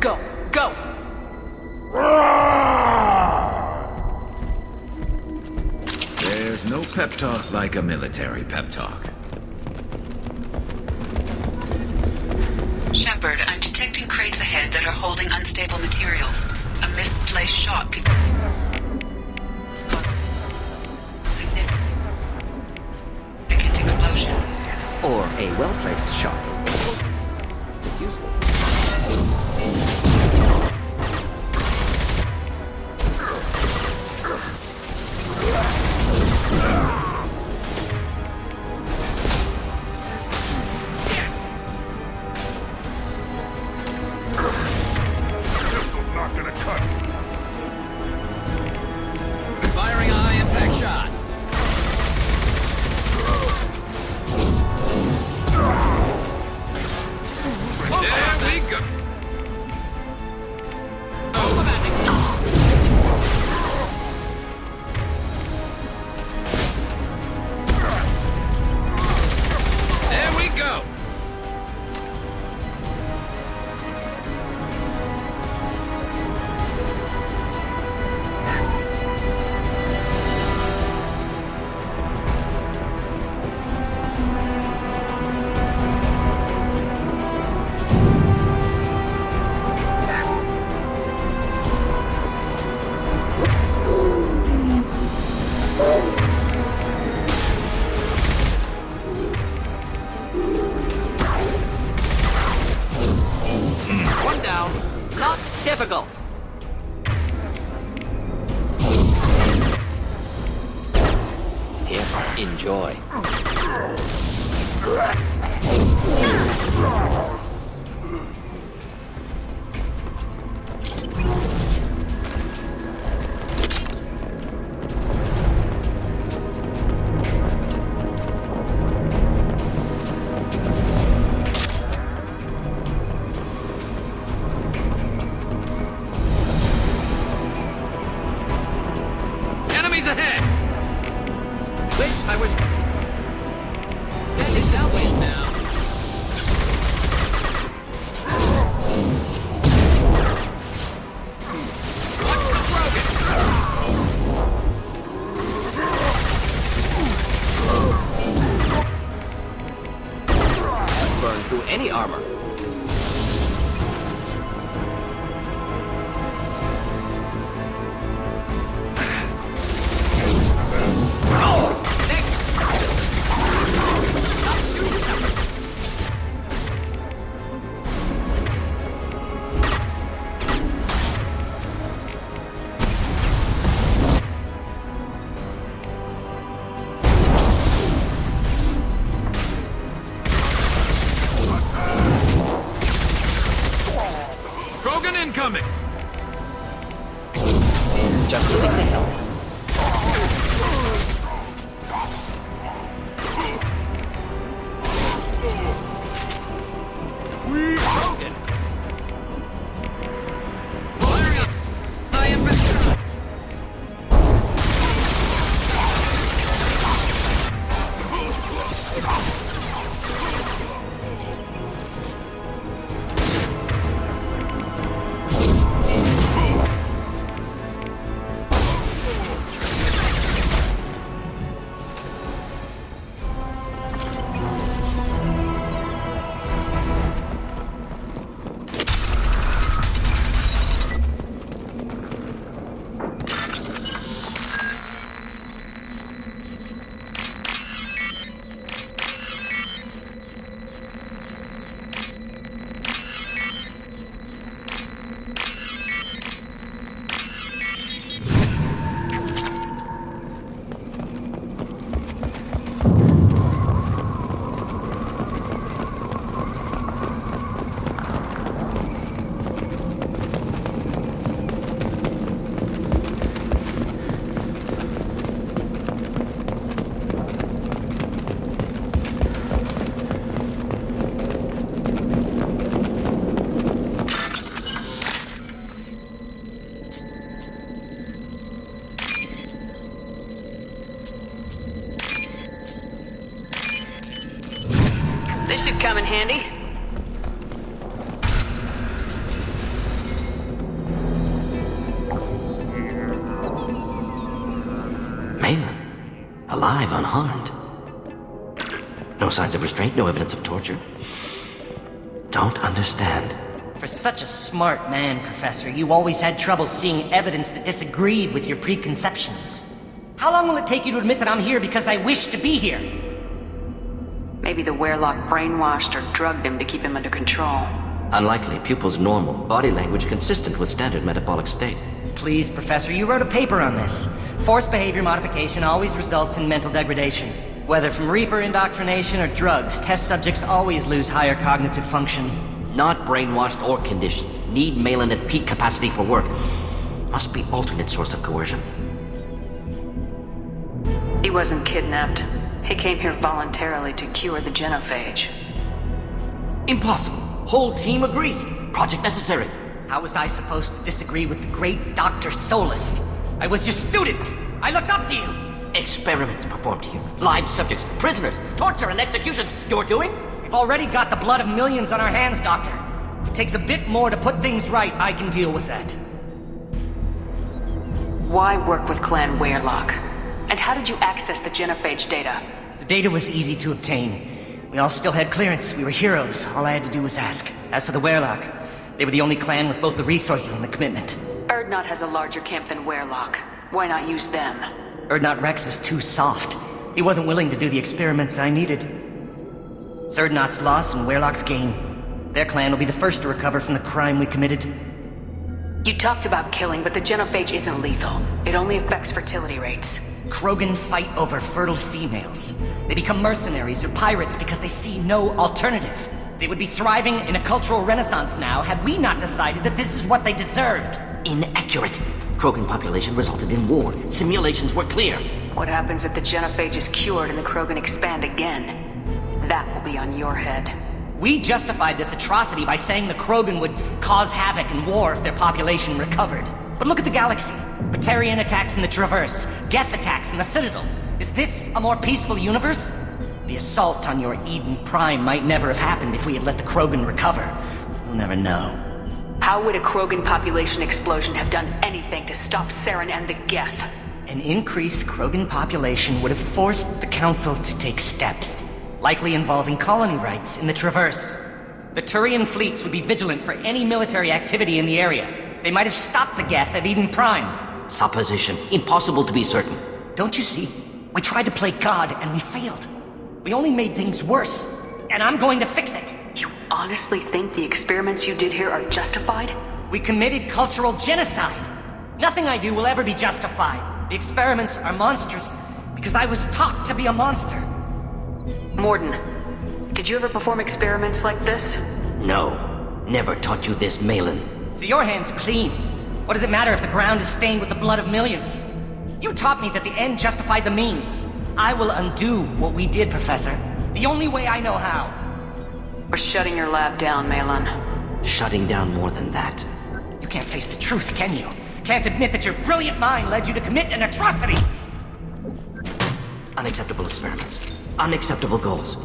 Go! Go! There's no pep talk like a military pep talk. Shepard, I'm detecting crates ahead that are holding unstable materials. A misplaced shot could cause a significant explosion. Or a well-placed shot. It's useful. Firing a high-impact shot. There we go. There we go. One down. Not difficult. Here, enjoy. Enemies ahead. Wish I was... This is way now. Watch the broken. Burn through any armor. Krogan incoming. Just living to help. Krogan. Firing up. High-impact shot. This should come in handy. alive, unharmed. No signs of restraint, no evidence of torture. Don't understand. For such a smart man, Professor, you always had trouble seeing evidence that disagreed with your preconceptions. How long will it take you to admit that I'm here because I wish to be here? Maybe the Werelock brainwashed or drugged him to keep him under control. Unlikely. Pupil's normal. Body language consistent with standard metabolic state. Please, Professor, you wrote a paper on this. Forced behavior modification always results in mental degradation. Whether from Reaper indoctrination or drugs, test subjects always lose higher cognitive function. Not brainwashed or conditioned. Need Malin at peak capacity for work. Must be alternate source of coercion. He wasn't kidnapped. He came here voluntarily to cure the genophage. Impossible. Whole team agreed. Project necessary. How was I supposed to disagree with the great Dr. Solus? I was your student. I looked up to you. Experiments performed here. Live subjects, prisoners, torture and executions. You're doing? We've already got the blood of millions on our hands, Doctor. If it takes a bit more to put things right, I can deal with that. Why work with Clan Werelock? And how did you access the genophage data? The data was easy to obtain. We all still had clearance. We were heroes. All I had to do was ask. As for the Werelock, they were the only clan with both the resources and the commitment. Erdnot has a larger camp than Werelock. Why not use them? Erdnot Rex is too soft. He wasn't willing to do the experiments I needed. It's Erdnot's loss and Werelock's gain. Their clan will be the first to recover from the crime we committed. You talked about killing, but the genophage isn't lethal. It only affects fertility rates. Krogan fight over fertile females. They become mercenaries or pirates because they see no alternative. They would be thriving in a cultural renaissance now had we not decided that this is what they deserved. Inaccurate. Krogan population resulted in war. Simulations were clear. What happens if the genophage is cured and the Krogan expand again? That will be on your head. We justified this atrocity by saying the Krogan would cause havoc and war if their population recovered. But look at the galaxy. Batarian attacks in the Traverse, Geth attacks in the Citadel. Is this a more peaceful universe? The assault on your Eden Prime might never have happened if we had let the Krogan recover. We'll never know. How would a Krogan population explosion have done anything to stop Saren and the Geth? An increased Krogan population would have forced the Council to take steps, likely involving colony rights in the Traverse. The Turian fleets would be vigilant for any military activity in the area. They might have stopped the Geth at Eden Prime. Supposition. Impossible to be certain. Don't you see? We tried to play God and we failed. We only made things worse, and I'm going to fix it. You honestly think the experiments you did here are justified? We committed cultural genocide. Nothing I do will ever be justified. The experiments are monstrous because I was taught to be a monster. Mordin, did you ever perform experiments like this? No. Never taught you this, Malin. So your hands are clean. What does it matter if the ground is stained with the blood of millions? You taught me that the end justified the means. I will undo what we did, Professor. The only way I know how. We're shutting your lab down, Malin. Shutting down more than that. You can't face the truth, can you? Can't admit that your brilliant mind led you to commit an atrocity! Unacceptable experiments. Unacceptable goals.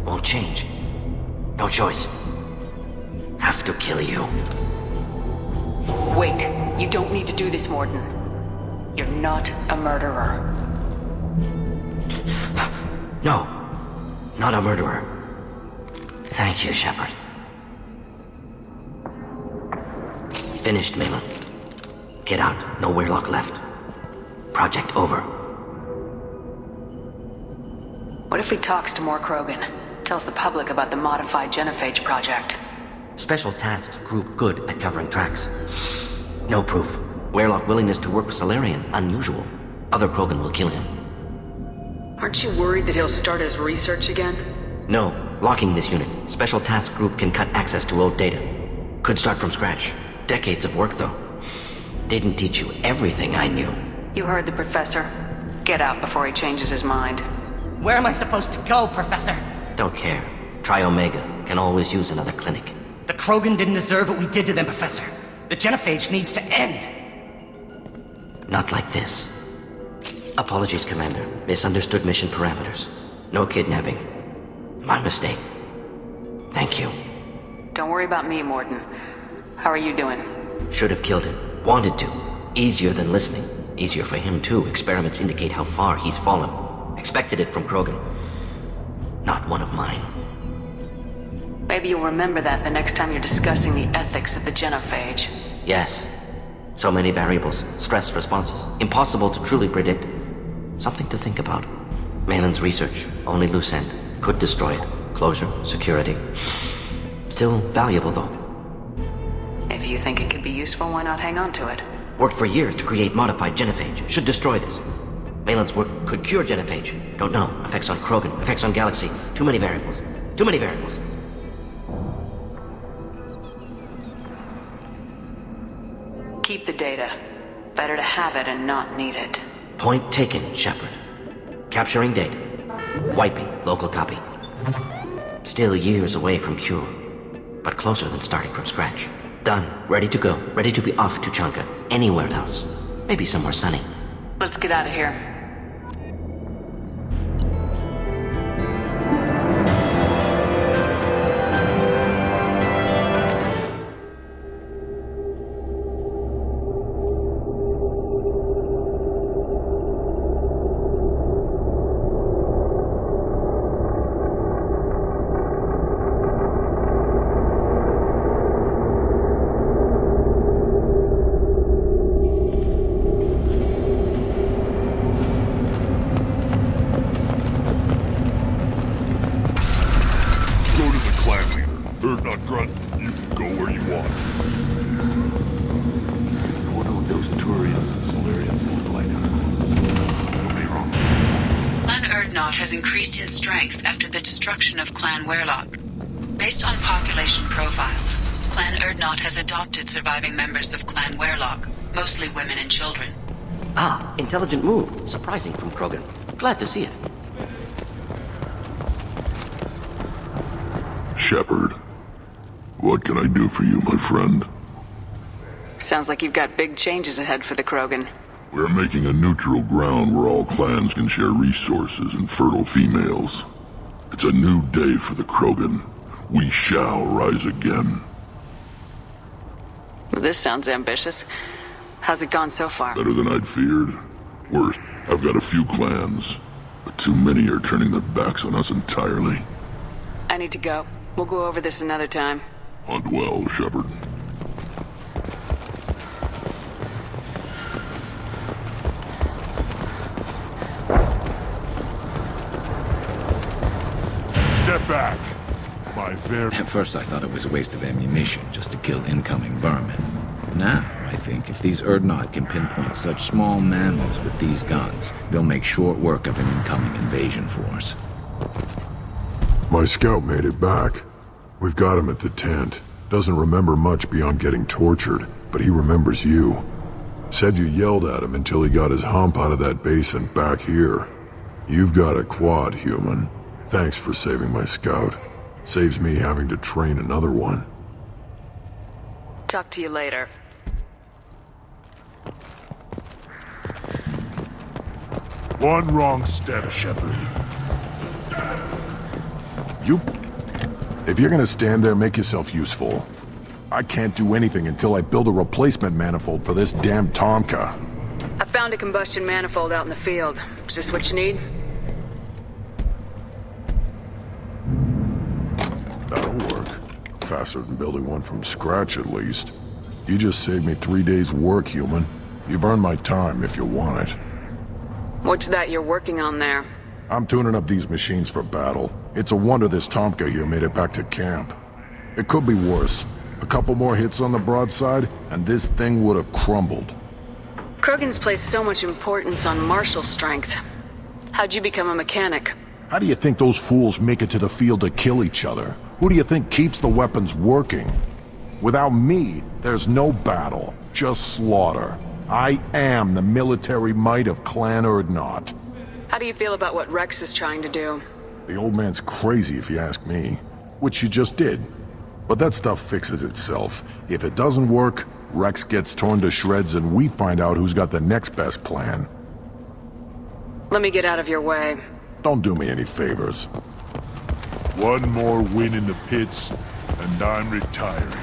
Won't change. No choice. Have to kill you. Wait, you don't need to do this, Mordin. You're not a murderer. No. Not a murderer. Thank you, Shepard. Finished, Malin. Get out. No Werelock left. Project over. What if he talks to more Krogan? Tells the public about the modified genophage project? Special tasks group good at covering tracks. No proof. Werelock willingness to work with Salarian, unusual. Other Krogan will kill him. Aren't you worried that he'll start his research again? No. Locking this unit. Special task group can cut access to old data. Could start from scratch. Decades of work, though. Didn't teach you everything I knew. You heard the professor. Get out before he changes his mind. Where am I supposed to go, Professor? Don't care. Try Omega. Can always use another clinic. The Krogan didn't deserve what we did to them, Professor. The genophage needs to end. Not like this. Apologies, Commander. Misunderstood mission parameters. No kidnapping. My mistake. Thank you. Don't worry about me, Mordin. How are you doing? Should have killed him. Wanted to. Easier than listening. Easier for him, too. Experiments indicate how far he's fallen. Expected it from Krogan. Not one of mine. Maybe you'll remember that the next time you're discussing the ethics of the genophage. Yes. So many variables, stress responses, impossible to truly predict. Something to think about. Malin's research, only loose end, could destroy it. Closure, security. Still valuable though. If you think it could be useful, why not hang on to it? Worked for years to create modified genophage. Should destroy this. Malin's work could cure genophage. Don't know. Effects on Krogan, effects on Galaxy. Too many variables. Too many variables. Keep the data. Better to have it and not need it. Point taken, Shepard. Capturing data. Wiping local copy. Still years away from cure. But closer than starting from scratch. Done. Ready to go. Ready to be off to Chanka. Anywhere else. Maybe somewhere sunny. Let's get out of here. has increased in strength after the destruction of Clan Werlock. Based on population profiles, Clan Urdnot has adopted surviving members of Clan Werlock, mostly women and children. Ah, intelligent move. Surprising from Krogan. Glad to see it. Shepard, what can I do for you, my friend? Sounds like you've got big changes ahead for the Krogan. We're making a neutral ground where all clans can share resources and fertile females. It's a new day for the Krogan. We shall rise again. This sounds ambitious. How's it gone so far? Better than I'd feared. Worse, I've got a few clans, but too many are turning their backs on us entirely. I need to go. We'll go over this another time. Hunt well, Shepard. Step back. My very... At first I thought it was a waste of ammunition just to kill incoming vermin. Now, I think if these Urdnot can pinpoint such small mammals with these guns, they'll make short work of an incoming invasion force. My scout made it back. We've got him at the tent. Doesn't remember much beyond getting tortured, but he remembers you. Said you yelled at him until he got his hump out of that basin back here. You've got a quad, human. Thanks for saving my scout. Saves me having to train another one. Talk to you later. One wrong step, Shepard. If you're gonna stand there, make yourself useful. I can't do anything until I build a replacement manifold for this damn Tomka. I found a combustion manifold out in the field. Is this what you need? That'll work. Faster than building one from scratch, at least. You just saved me 3 days' work, human. You've earned my time if you want it. What's that you're working on there? I'm tuning up these machines for battle. It's a wonder this Tomka here made it back to camp. It could be worse. A couple more hits on the broadside, and this thing would have crumbled. Krogans place so much importance on martial strength. How'd you become a mechanic? How do you think those fools make it to the field to kill each other? Who do you think keeps the weapons working? Without me, there's no battle, just slaughter. I am the military might of Clan Urdnot. How do you feel about what Rex is trying to do? The old man's crazy if you ask me, which you just did. But that stuff fixes itself. If it doesn't work, Rex gets torn to shreds and we find out who's got the next best plan. Let me get out of your way. Don't do me any favors. One more win in the pits, and I'm retiring.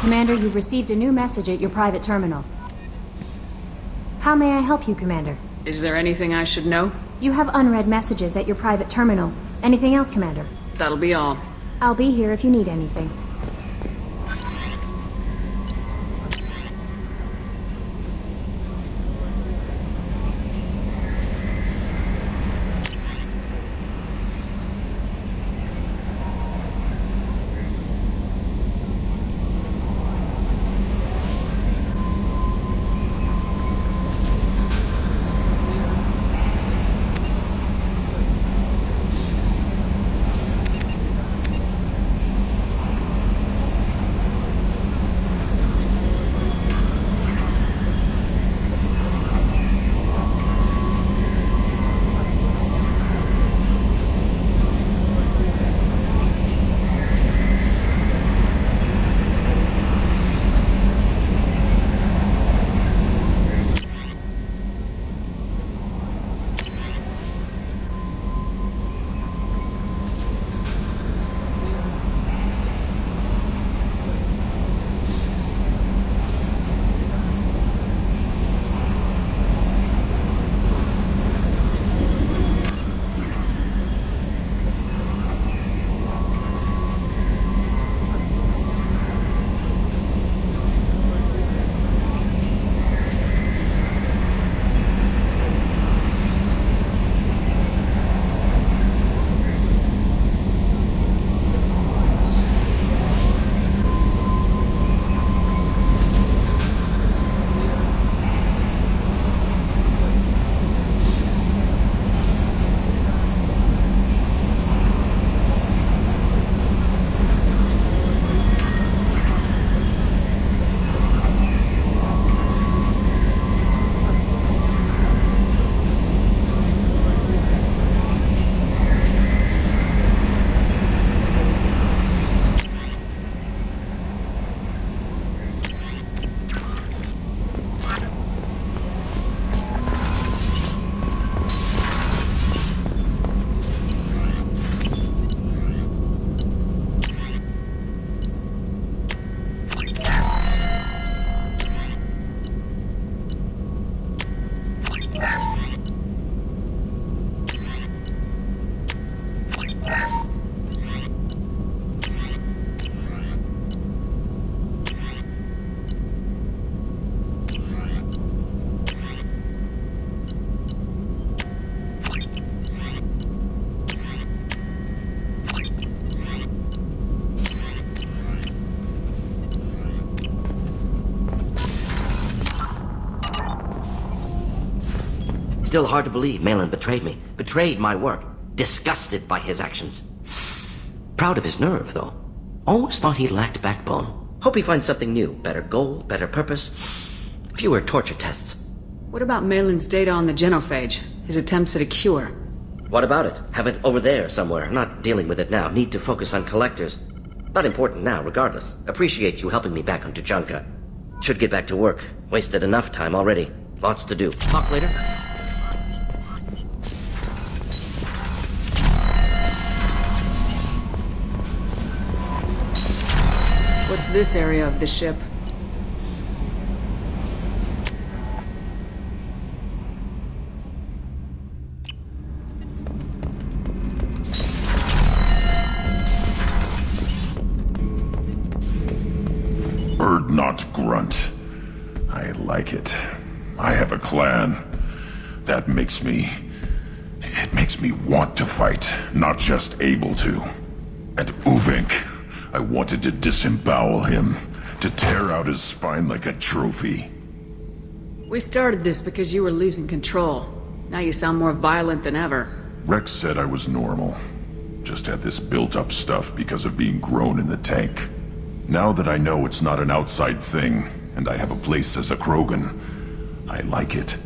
Commander, you've received a new message at your private terminal. How may I help you, Commander? Is there anything I should know? You have unread messages at your private terminal. Anything else, Commander? That'll be all. I'll be here if you need anything. Still hard to believe Malin betrayed me. Betrayed my work. Disgusted by his actions. Proud of his nerve, though. Always thought he lacked backbone. Hope he finds something new. Better goal, better purpose. Fewer torture tests. What about Malin's data on the genophage? His attempts at a cure? What about it? Have it over there somewhere. Not dealing with it now. Need to focus on collectors. Not important now, regardless. Appreciate you helping me back on Tuchanka. Should get back to work. Wasted enough time already. Lots to do. Talk later. What's this area of the ship? Bird not grunt. I like it. I have a clan. That makes me... It makes me want to fight, not just able to. And Uvink, I wanted to disembowel him, to tear out his spine like a trophy. We started this because you were losing control. Now you sound more violent than ever. Rex said I was normal. Just had this built-up stuff because of being grown in the tank. Now that I know it's not an outside thing, and I have a place as a Krogan, I like it.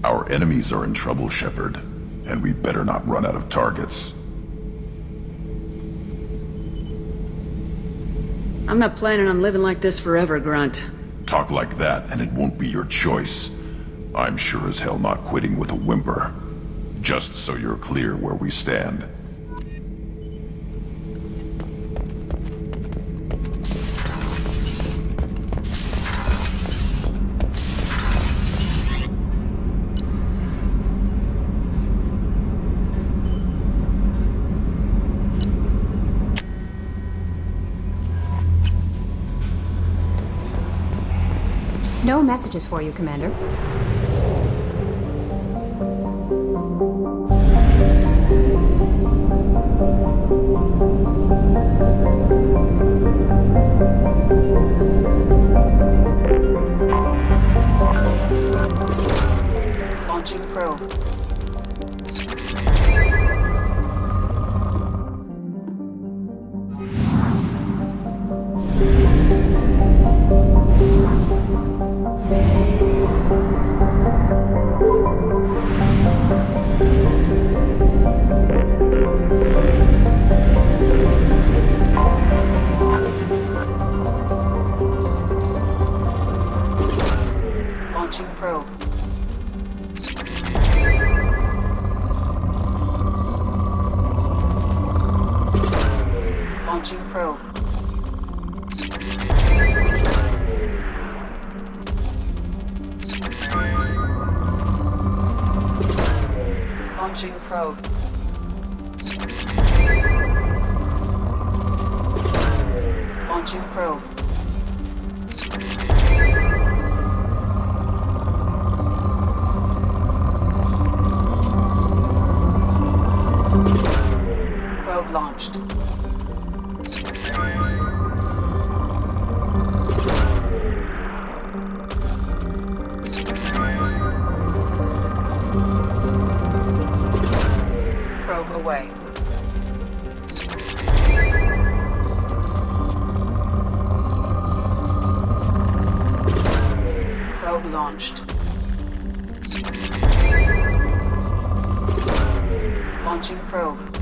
Our enemies are in trouble, Shepard, and we better not run out of targets. I'm not planning on living like this forever, Grunt. Talk like that, and it won't be your choice. I'm sure as hell not quitting with a whimper. Just so you're clear where we stand. No messages for you, Commander. Launching probe. Launching probe. Launching probe. Launching probe. Launching probe. Probe launched. Probe away. Probe launched. Launching probe.